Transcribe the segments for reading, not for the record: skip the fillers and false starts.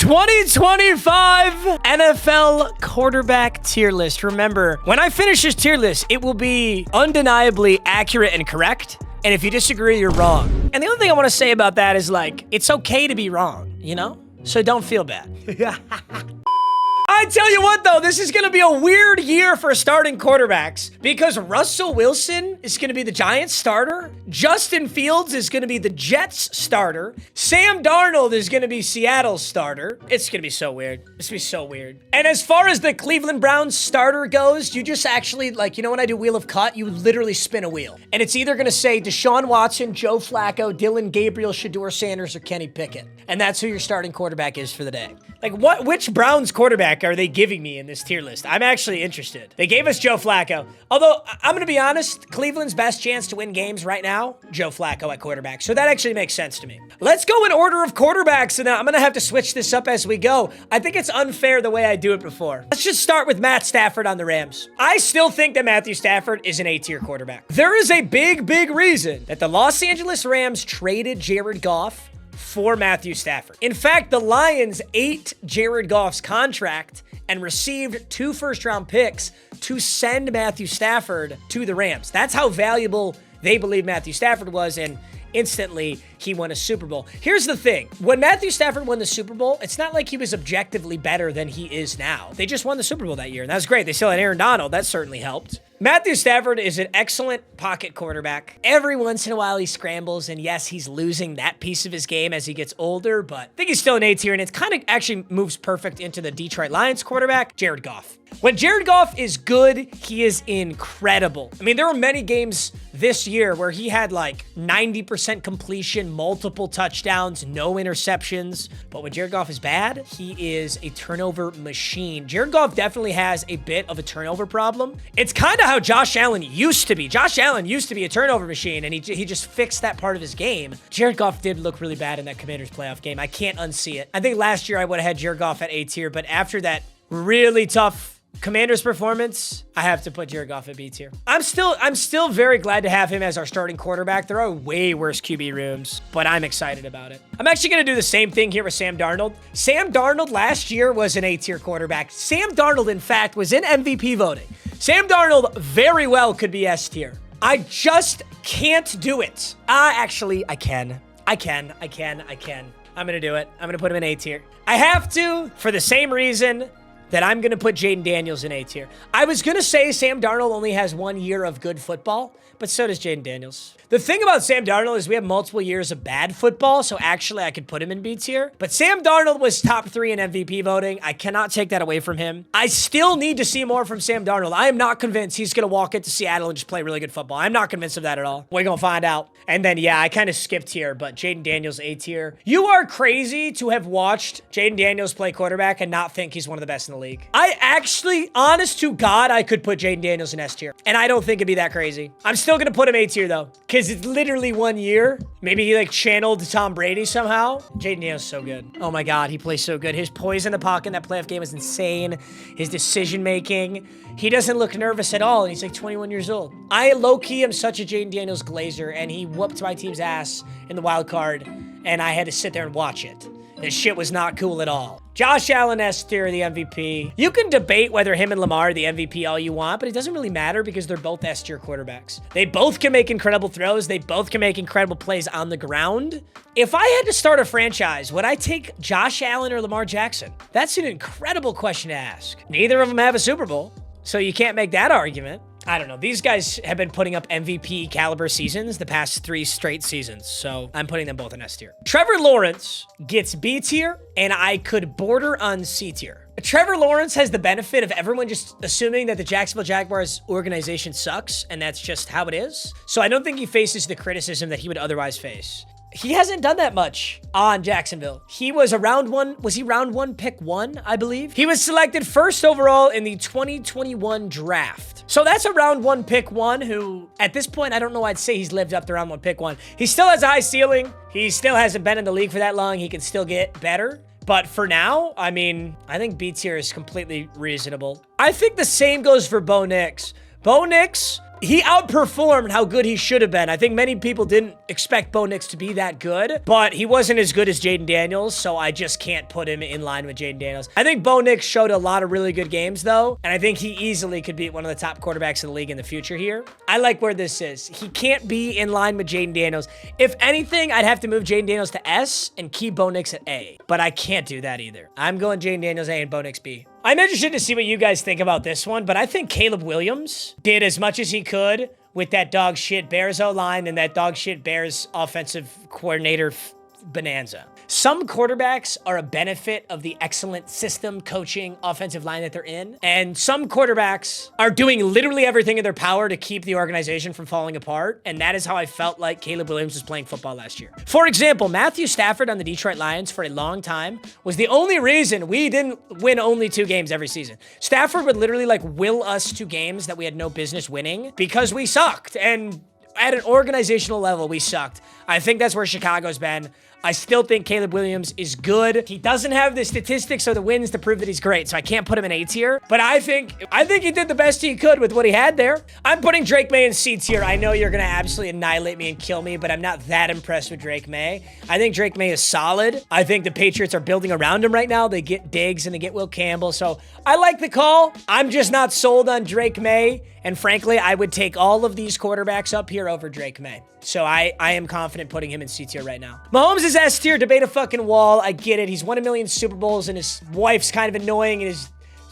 2025 NFL quarterback tier list. Remember, when I finish this tier list, it will be undeniably accurate and correct. And if you disagree, you're wrong. And the other thing I want to say about that is, like, it's okay to be wrong, you know? So don't feel bad. I tell you what, though, this is going to be a weird year for starting quarterbacks because Russell Wilson is going to be the Giants starter. Justin Fields is going to be the Jets starter. Sam Darnold is going to be Seattle's starter. It's going to be so weird. It's going to be so weird. And as far as the Cleveland Browns starter goes, you just actually, like, you know when I do Wheel of Cut, you literally spin a wheel. And it's either going to say Deshaun Watson, Joe Flacco, Dylan Gabriel, Shedeur Sanders, or Kenny Pickett. And that's who your starting quarterback is for the day. Like, which Browns quarterback are they giving me in this tier list? I'm actually interested. They gave us Joe Flacco. Although, I'm going to be honest, Cleveland's best chance to win games right now, Joe Flacco at quarterback. So that actually makes sense to me. Let's go in order of quarterbacks, and I'm going to have to switch this up as we go. I think it's unfair the way I do it before. Let's just start with Matt Stafford on the Rams. I still think that Matthew Stafford is an A-tier quarterback. There is a big reason that the Los Angeles Rams traded Jared Goff for Matthew Stafford. In fact, the Lions ate Jared Goff's contract and received 2 first-round picks to send Matthew Stafford to the Rams. That's how valuable they believe Matthew Stafford was, and instantly he won a Super Bowl. Here's the thing. When Matthew Stafford won the Super Bowl, it's not like he was objectively better than he is now. They just won the Super Bowl that year, and that was great. They still had Aaron Donald. That certainly helped. Matthew Stafford is an excellent pocket quarterback. Every once in a while, he scrambles, and yes, he's losing that piece of his game as he gets older, but I think he's still an A-tier, and it kind of actually moves perfect into the Detroit Lions quarterback, Jared Goff. When Jared Goff is good, he is incredible. I mean, there were many games this year where he had like 90% completion, multiple touchdowns, no interceptions. But when Jared Goff is bad, he is a turnover machine. Jared Goff definitely has a bit of a turnover problem. It's kind of how Josh Allen used to be. Josh Allen used to be a turnover machine, and he just fixed that part of his game. Jared Goff did look really bad in that Commanders playoff game. I can't unsee it. I think last year I would have had Jared Goff at A-tier, but after that really tough Commanders performance, I have to put Jared Goff at B tier. I'm still very glad to have him as our starting quarterback. There are way worse QB rooms, but I'm excited about it. I'm actually going to do the same thing here with Sam Darnold. Sam Darnold last year was an A-tier quarterback. Sam Darnold, in fact, was in MVP voting. Sam Darnold very well could be S tier. I just can't do it. Actually, I can. I'm going to do it. I'm going to put him in A tier. I have to, for the same reason that I'm going to put Jaden Daniels in A tier. I was going to say Sam Darnold only has 1 year of good football, but so does Jaden Daniels. The thing about Sam Darnold is we have multiple years of bad football, so actually I could put him in B tier. But Sam Darnold was top 3 in MVP voting. I cannot take that away from him. I still need to see more from Sam Darnold. I am not convinced he's going to walk into Seattle and just play really good football. I'm not convinced of that at all. We're going to find out. And then, yeah, I kind of skipped here, but Jaden Daniels A tier. You are crazy to have watched Jaden Daniels play quarterback and not think he's one of the best in the league. I actually, honest to God, I could put Jaden Daniels in S tier, and I don't think it'd be that crazy. I'm still going to put him A tier, though, because it's literally 1 year. Maybe he, like, channeled Tom Brady somehow. Jaden Daniels is so good. Oh, my God, he plays so good. His poise in the pocket in that playoff game is insane. His decision-making. He doesn't look nervous at all, and he's, like, 21 years old. I, low-key, am such a Jaden Daniels glazer, and he whooped my team's ass in the wild card, and I had to sit there and watch it. This shit was not cool at all. Josh Allen S tier, the MVP. You can debate whether him and Lamar are the MVP all you want, but it doesn't really matter because they're both S tier quarterbacks. They both can make incredible throws. They both can make incredible plays on the ground. If I had to start a franchise, would I take Josh Allen or Lamar Jackson? That's an incredible question to ask. Neither of them have a Super Bowl, so you can't make that argument. I don't know. These guys have been putting up MVP caliber seasons the past 3 straight seasons, so I'm putting them both in S tier. Trevor Lawrence gets B tier, and I could border on C tier. Trevor Lawrence has the benefit of everyone just assuming that the Jacksonville Jaguars organization sucks, and that's just how it is. So I don't think he faces the criticism that he would otherwise face. He hasn't done that much on Jacksonville. He was round 1, pick 1, I believe? He was selected first overall in the 2021 draft. So that's a round 1, pick 1 who, at this point, I don't know, I'd say he's lived up to round 1, pick 1. He still has a high ceiling. He still hasn't been in the league for that long. He can still get better. But for now, I mean, I think B tier is completely reasonable. I think the same goes for Bo Nix. Bo Nix he outperformed how good he should have been. I think many people didn't expect Bo Nix to be that good, but he wasn't as good as Jaden Daniels, so I just can't put him in line with Jaden Daniels. I think Bo Nix showed a lot of really good games, though, and I think he easily could be one of the top quarterbacks in the league in the future here. I like where this is. He can't be in line with Jaden Daniels. If anything, I'd have to move Jaden Daniels to S and keep Bo Nix at A, but I can't do that either. I'm going Jaden Daniels A and Bo Nix B. I'm interested to see what you guys think about this one, but I think Caleb Williams did as much as he could with that dog shit Bears O-line and that dog shit Bears offensive coordinator bonanza. Some quarterbacks are a benefit of the excellent system, coaching, offensive line that they're in. And some quarterbacks are doing literally everything in their power to keep the organization from falling apart. And that is how I felt like Caleb Williams was playing football last year. For example, Matthew Stafford on the Detroit Lions for a long time was the only reason we didn't win only 2 games every season. Stafford would literally like will us to games that we had no business winning because we sucked. And at an organizational level, we sucked. I think that's where Chicago's been. I still think Caleb Williams is good. He doesn't have the statistics or the wins to prove that he's great, so I can't put him in A tier. But I think he did the best he could with what he had there. I'm putting Drake May in C tier. I know you're gonna absolutely annihilate me and kill me, but I'm not that impressed with Drake May. I think Drake May is solid. I think the Patriots are building around him right now. They get Diggs and they get Will Campbell, so I like the call. I'm just not sold on Drake May. And frankly, I would take all of these quarterbacks up here over Drake May. So I am confident putting him in C tier right now. Mahomes is S tier, debate a fucking wall. I get it. He's won 1 million Super Bowls and his wife's kind of annoying and his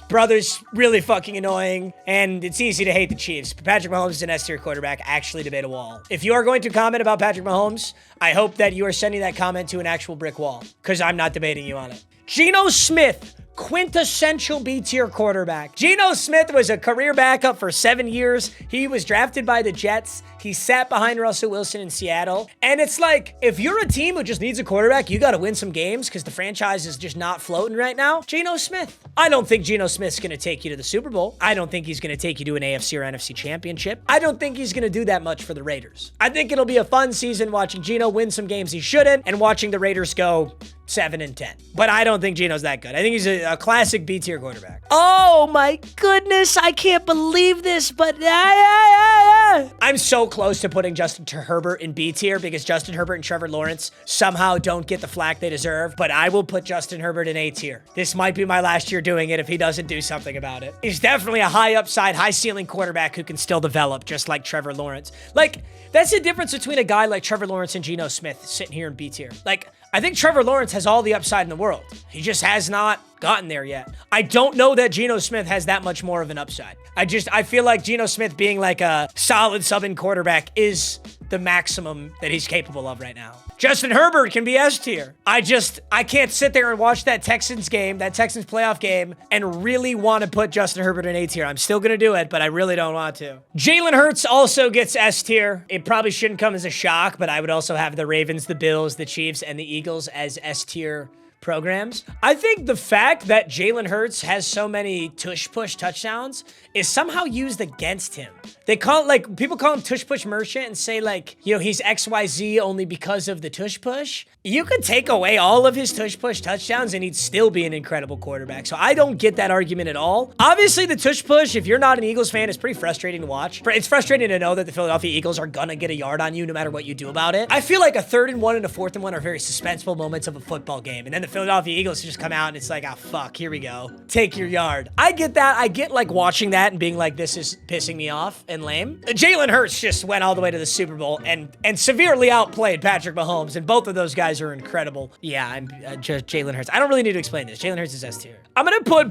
brother's really fucking annoying. And it's easy to hate the Chiefs. But Patrick Mahomes is an S tier quarterback. Actually debate a wall. If you are going to comment about Patrick Mahomes, I hope that you are sending that comment to an actual brick wall because I'm not debating you on it. Geno Smith. Quintessential B tier quarterback. Geno Smith was a career backup for 7 years. He was drafted by the Jets. He sat behind Russell Wilson in Seattle. And it's like, if you're a team who just needs a quarterback, you got to win some games because the franchise is just not floating right now. Geno Smith. I don't think Geno Smith's going to take you to the Super Bowl. I don't think he's going to take you to an AFC or NFC championship. I don't think he's going to do that much for the Raiders. I think it'll be a fun season watching Geno win some games he shouldn't and watching the Raiders go 7-10. But I don't think Geno's that good. I think he's a classic B tier quarterback. Oh my goodness, I can't believe this, but I'm so close to putting Justin Herbert in B tier because Justin Herbert and Trevor Lawrence somehow don't get the flack they deserve, but I will put Justin Herbert in A tier. This might be my last year doing it if he doesn't do something about it. He's definitely a high upside, high ceiling quarterback who can still develop just like Trevor Lawrence. Like, that's the difference between a guy like Trevor Lawrence and Geno Smith sitting here in B tier. Like, I think Trevor Lawrence has all the upside in the world. He just has not gotten there yet. I don't know that Geno Smith has that much more of an upside. I feel like Geno Smith being like a solid sub-in quarterback is the maximum that he's capable of right now. Justin Herbert can be S tier. I can't sit there and watch that Texans game, that Texans playoff game, and really want to put Justin Herbert in A tier. I'm still going to do it, but I really don't want to. Jalen Hurts also gets S tier. It probably shouldn't come as a shock, but I would also have the Ravens, the Bills, the Chiefs, and the Eagles as S tier programs. I think the fact that Jalen Hurts has so many tush-push touchdowns is somehow used against him. They call it, like, people call him tush-push merchant and say, like, you know, he's XYZ only because of the tush-push. You could take away all of his tush-push touchdowns and he'd still be an incredible quarterback. So I don't get that argument at all. Obviously, the tush-push, if you're not an Eagles fan, is pretty frustrating to watch. It's frustrating to know that the Philadelphia Eagles are gonna get a yard on you no matter what you do about it. I feel like a 3rd and 1 and a 4th and 1 are very suspenseful moments of a football game. And then the Philadelphia Eagles just come out and it's like, oh, fuck, here we go. Take your yard. I get that. I get, like, watching that and being like, this is pissing me off and lame. Jalen Hurts just went all the way to the Super Bowl and severely outplayed Patrick Mahomes, and both of those guys are incredible. Yeah, I'm just Jalen Hurts. I don't really need to explain this. Jalen Hurts is S tier. I'm actually gonna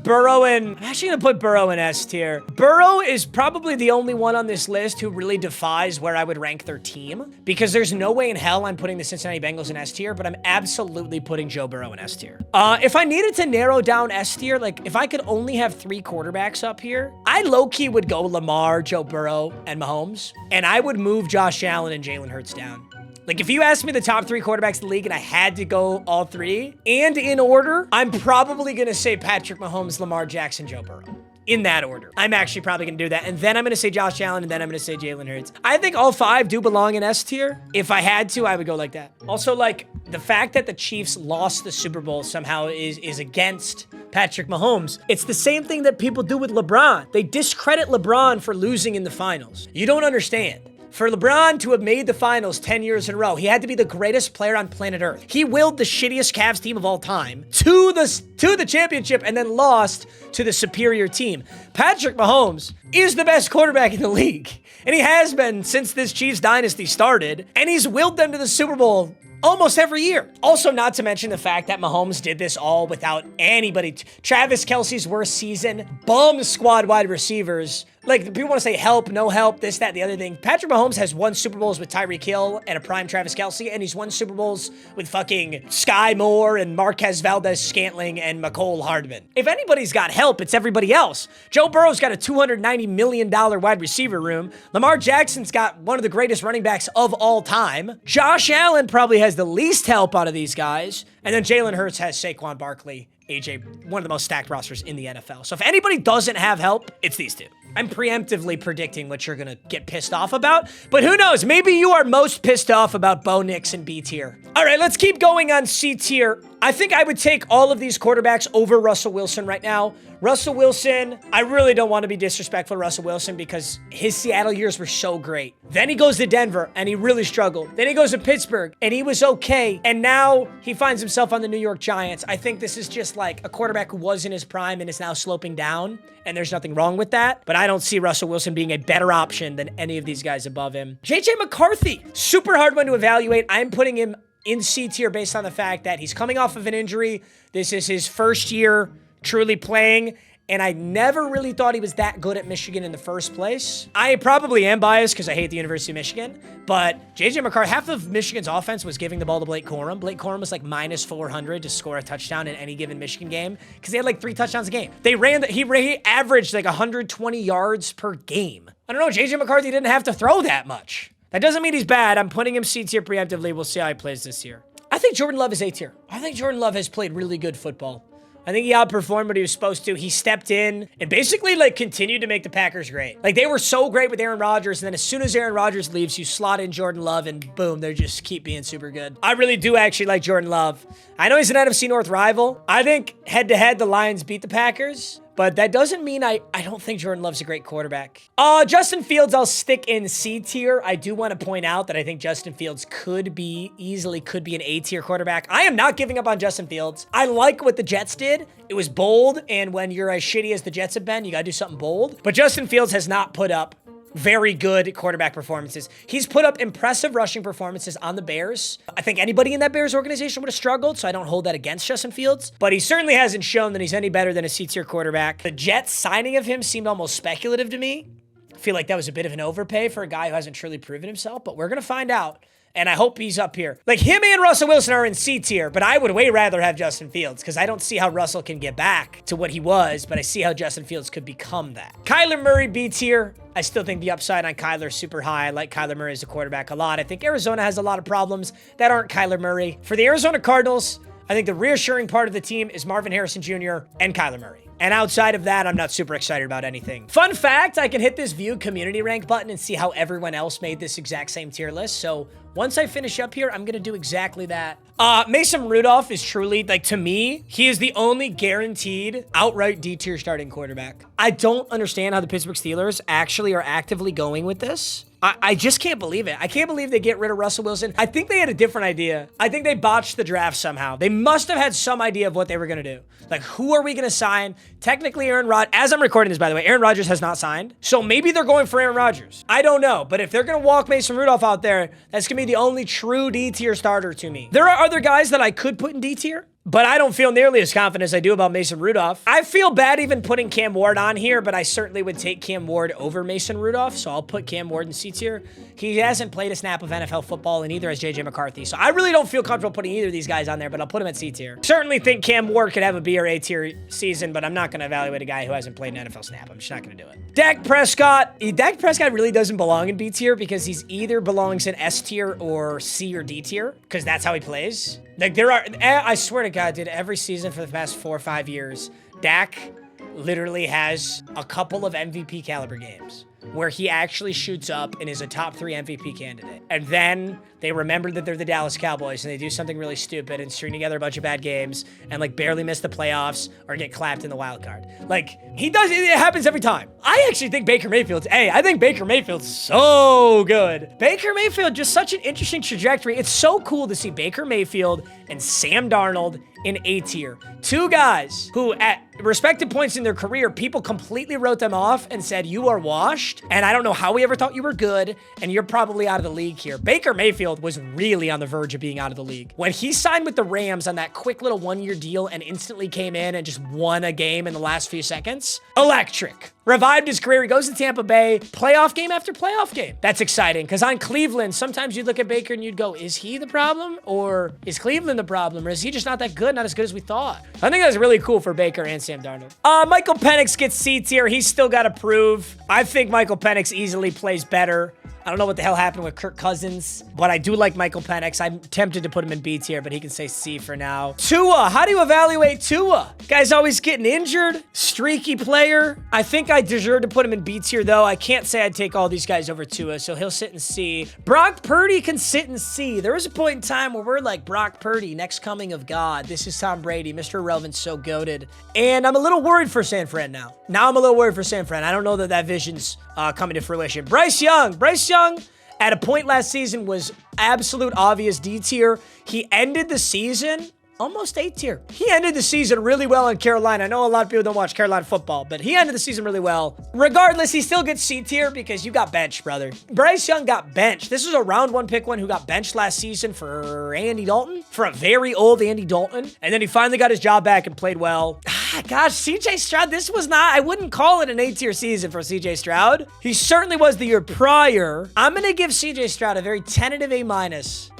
put Burrow in S tier. Burrow is probably the only one on this list who really defies where I would rank their team, because there's no way in hell I'm putting the Cincinnati Bengals in S tier, but I'm absolutely putting Joe Burrow in S tier. If I needed to narrow down S tier, like if I could only have 3 quarterbacks up here, I low-key would go Lamar, Joe Burrow, and Mahomes, and I would move Josh Allen and Jalen Hurts down. Like, if you asked me the top 3 quarterbacks in the league and I had to go all 3, and in order, I'm probably going to say Patrick Mahomes, Lamar Jackson, Joe Burrow. In that order. I'm actually probably going to do that. And then I'm going to say Josh Allen, and then I'm going to say Jalen Hurts. I think all 5 do belong in S tier. If I had to, I would go like that. Also, like, the fact that the Chiefs lost the Super Bowl somehow is against Patrick Mahomes. It's the same thing that people do with LeBron. They discredit LeBron for losing in the finals. You don't understand. For LeBron to have made the finals 10 years in a row, he had to be the greatest player on planet Earth. He willed the shittiest Cavs team of all time to the championship and then lost to the superior team. Patrick Mahomes is the best quarterback in the league. And he has been since this Chiefs dynasty started. And he's willed them to the Super Bowl almost every year. Also, not to mention the fact that Mahomes did this all without anybody. Travis Kelce's worst season, bum squad wide receivers. Like, people want to say help, no help, this, that, the other thing. Patrick Mahomes has won Super Bowls with Tyreek Hill and a prime Travis Kelce, and he's won Super Bowls with fucking Sky Moore and Marquez Valdez-Scantling and McCole Hardman. If anybody's got help, it's everybody else. Joe Burrow's got a $290 million wide receiver room. Lamar Jackson's got one of the greatest running backs of all time. Josh Allen probably has the least help out of these guys. And then Jalen Hurts has Saquon Barkley, AJ, one of the most stacked rosters in the NFL. So if anybody doesn't have help, it's these two. I'm preemptively predicting what you're going to get pissed off about, but who knows? Maybe you are most pissed off about Bo Nix and B tier. All right, let's keep going on C tier. I think I would take all of these quarterbacks over Russell Wilson right now. Russell Wilson, I really don't want to be disrespectful to Russell Wilson because his Seattle years were so great. Then he goes to Denver and he really struggled. Then he goes to Pittsburgh and he was okay. And now he finds himself on the New York Giants. I think this is just like a quarterback who was in his prime and is now sloping down. And there's nothing wrong with that. But I don't see Russell Wilson being a better option than any of these guys above him. JJ McCarthy, super hard one to evaluate. I'm putting him in C tier based on the fact that he's coming off of an injury. This is his first year truly playing, and I never really thought he was that good at Michigan in the first place. I probably am biased because I hate the University of Michigan, but JJ McCarthy, half of Michigan's offense was giving the ball to Blake Corum. Blake Corum was like minus 400 to score a touchdown in any given Michigan game because he had like 3 touchdowns a game. He averaged like 120 yards per game. I don't know, JJ McCarthy didn't have to throw that much. That doesn't mean he's bad. I'm putting him C tier preemptively. We'll see how he plays this year. I think Jordan Love is A tier. I think Jordan Love has played really good football. I think he outperformed what he was supposed to. He stepped in and basically like continued to make the Packers great. Like they were so great with Aaron Rodgers, and then as soon as Aaron Rodgers leaves, you slot in Jordan Love and boom, they just keep being super good. I really do actually like Jordan Love. I know he's an NFC North rival. I think head-to-head, the Lions beat the Packers. But that doesn't mean I don't think Jordan Love's a great quarterback. Justin Fields, I'll stick in C tier. I do want to point out that I think Justin Fields easily could be an A tier quarterback. I am not giving up on Justin Fields. I like what the Jets did. It was bold, and when you're as shitty as the Jets have been, you got to do something bold. But Justin Fields has not put up very good quarterback performances. He's put up impressive rushing performances on the Bears. I think anybody in that Bears organization would have struggled, so I don't hold that against Justin Fields. But he certainly hasn't shown that he's any better than a C-tier quarterback. The Jets signing of him seemed almost speculative to me. I feel like that was a bit of an overpay for a guy who hasn't truly proven himself, but we're going to find out. And I hope he's up here. Like, him and Russell Wilson are in C tier, but I would way rather have Justin Fields because I don't see how Russell can get back to what he was, but I see how Justin Fields could become that. Kyler Murray, B tier. I still think the upside on Kyler is super high. I like Kyler Murray as a quarterback a lot. I think Arizona has a lot of problems that aren't Kyler Murray. For the Arizona Cardinals, I think the reassuring part of the team is Marvin Harrison Jr. and Kyler Murray. And outside of that, I'm not super excited about anything. Fun fact, I can hit this view community rank button and see how everyone else made this exact same tier list. So once I finish up here, I'm going to do exactly that. Mason Rudolph is truly, like, to me, he is the only guaranteed outright D tier starting quarterback. I don't understand how the Pittsburgh Steelers actually are actively going with this. I just can't believe it. I can't believe they get rid of Russell Wilson. I think they had a different idea. I think they botched the draft somehow. They must have had some idea of what they were going to do. Like, who are we going to sign? Technically, as I'm recording this, by the way, Aaron Rodgers has not signed. So maybe they're going for Aaron Rodgers. I don't know. But if they're going to walk Mason Rudolph out there, that's going to be the only true D tier starter to me. There are other guys that I could put in D tier, but I don't feel nearly as confident as I do about Mason Rudolph. I feel bad even putting Cam Ward on here, but I certainly would take Cam Ward over Mason Rudolph, so I'll put Cam Ward in C tier. He hasn't played a snap of NFL football, and neither has JJ McCarthy, so I really don't feel comfortable putting either of these guys on there, but I'll put him at C tier. Certainly think Cam Ward could have a B or A tier season, but I'm not going to evaluate a guy who hasn't played an NFL snap. I'm just not going to do it. Dak Prescott really doesn't belong in B tier because he's either belongs in S tier or C or D tier, because that's how he plays. Like, I swear to God, dude, every season for the past 4 or 5 years, Dak literally has a couple of MVP caliber games where he actually shoots up and is a top 3 MVP candidate. And then they remember that they're the Dallas Cowboys and they do something really stupid and string together a bunch of bad games and like barely miss the playoffs or get clapped in the wild card. Like he does, it happens every time. I actually think Baker Mayfield's, I think Baker Mayfield's so good. Baker Mayfield, just such an interesting trajectory. It's so cool to see Baker Mayfield and Sam Darnold in A tier. 2 guys who at respective points in their career, people completely wrote them off and said, you are washed. And I don't know how we ever thought you were good. And you're probably out of the league here. Baker Mayfield was really on the verge of being out of the league. When he signed with the Rams on that quick little 1-year deal and instantly came in and just won a game in the last few seconds, electric. Revived his career. He goes to Tampa Bay, playoff game after playoff game. That's exciting because on Cleveland, sometimes you'd look at Baker and you'd go, is he the problem or is Cleveland the problem or is he just not that good, not as good as we thought? I think that's really cool for Baker and Sam Darnold. Michael Penix gets C tier. He's still got to prove. I think Michael Penix easily plays better. I don't know what the hell happened with Kirk Cousins, but I do like Michael Penix. I'm tempted to put him in B tier, but he can say C for now. Tua, how do you evaluate Tua? Guy's always getting injured, streaky player. I think I deserve to put him in B tier though. I can't say I'd take all these guys over Tua, so he'll sit in C. Brock Purdy can sit in C. There was a point in time where we're like, Brock Purdy, next coming of God. This is Tom Brady, Mr. Irrelevant's so goated. And I'm a little worried for San Fran now. Now I'm a little worried for San Fran. I don't know that that vision's coming to fruition. Bryce Young, at a point last season was absolute obvious D tier. He ended the season almost A tier. He ended the season really well in Carolina. I know a lot of people don't watch Carolina football, but he ended the season really well. Regardless, he still gets C tier because you got benched, brother. Bryce Young got benched. This was a round 1 pick one who got benched last season for Andy Dalton, for a very old Andy Dalton. And then he finally got his job back and played well. Gosh, CJ Stroud, this was not, I wouldn't call it an A tier season for CJ Stroud. He certainly was the year prior. I'm going to give CJ Stroud a very tentative A-,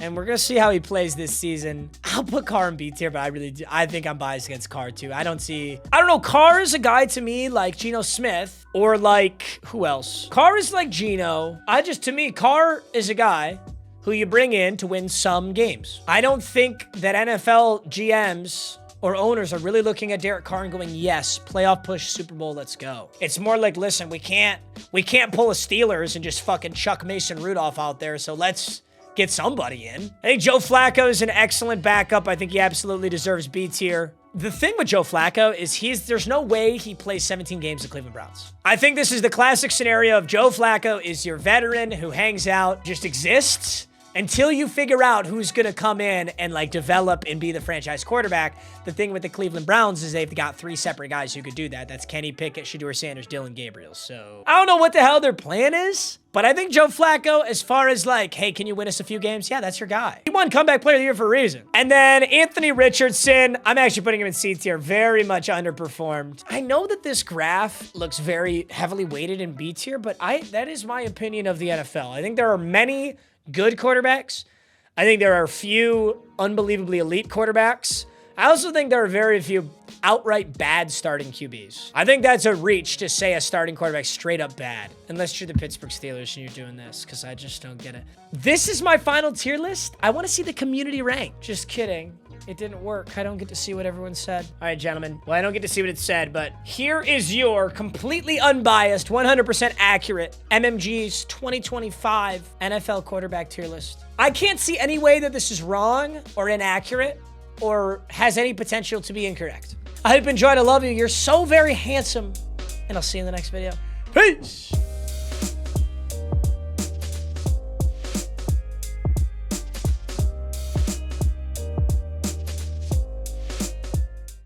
and we're going to see how he plays this season. I'll put Carr in B tier, but I think I'm biased against Carr too. I don't know, Carr is a guy to me like Geno Smith or like, who else? Carr is like Geno. To me, Carr is a guy who you bring in to win some games. I don't think that NFL GMs or owners are really looking at Derek Carr and going, yes, playoff push, Super Bowl, let's go. It's more like, listen, we can't pull a Steelers and just fucking chuck Mason Rudolph out there, so let's get somebody in. I think Joe Flacco is an excellent backup. I think he absolutely deserves B tier. The thing with Joe Flacco is there's no way he plays 17 games with Cleveland Browns. I think this is the classic scenario of Joe Flacco is your veteran who hangs out, just exists, until you figure out who's going to come in and like develop and be the franchise quarterback. The thing with the Cleveland Browns is they've got 3 separate guys who could do that. That's Kenny Pickett, Shedeur Sanders, Dylan Gabriel. So I don't know what the hell their plan is, but I think Joe Flacco, as far as like, hey, can you win us a few games? Yeah, that's your guy. He won comeback player of the year for a reason. And then Anthony Richardson, I'm actually putting him in C tier, very much underperformed. I know that this graph looks very heavily weighted in B tier, but that is my opinion of the NFL. I think there are many good quarterbacks. I think there are few unbelievably elite quarterbacks. I also think there are very few outright bad starting QBs. I think that's a reach to say a starting quarterback straight up bad, unless you're the Pittsburgh Steelers and you're doing this, because I just don't get it. This is my final tier list. I want to see the community rank. Just kidding. It didn't work. I don't get to see what everyone said. All right, gentlemen. Well, I don't get to see what it said, but here is your completely unbiased, 100% accurate MMG's 2025 NFL quarterback tier list. I can't see any way that this is wrong or inaccurate or has any potential to be incorrect. I hope you enjoyed. I love you. You're so very handsome, and I'll see you in the next video. Peace.